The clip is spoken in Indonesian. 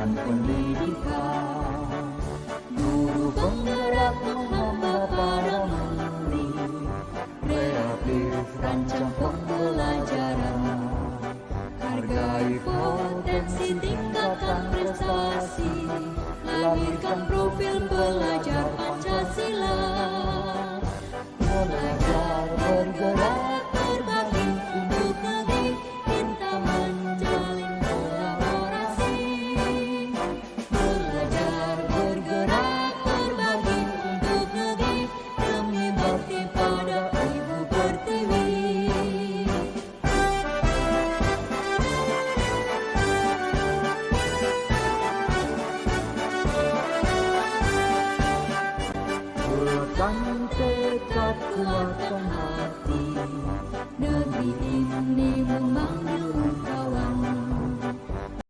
dan pendidikan. Guru penggerak menghamba para murid, kreatif rancang pembelajaran. Hargai potensi, tingkatkan prestasi, lahirkan profil pelajar Pancasila. Belajar, bergerak, berbagi untuk negeri, kita menjalin kolaborasi. Belajar, bergerak, berbagi untuk negeri, demi bakti pada Ibu Pertiwi. Buatkan tekad, kuatkan hati, negeri ini memanggil engkau.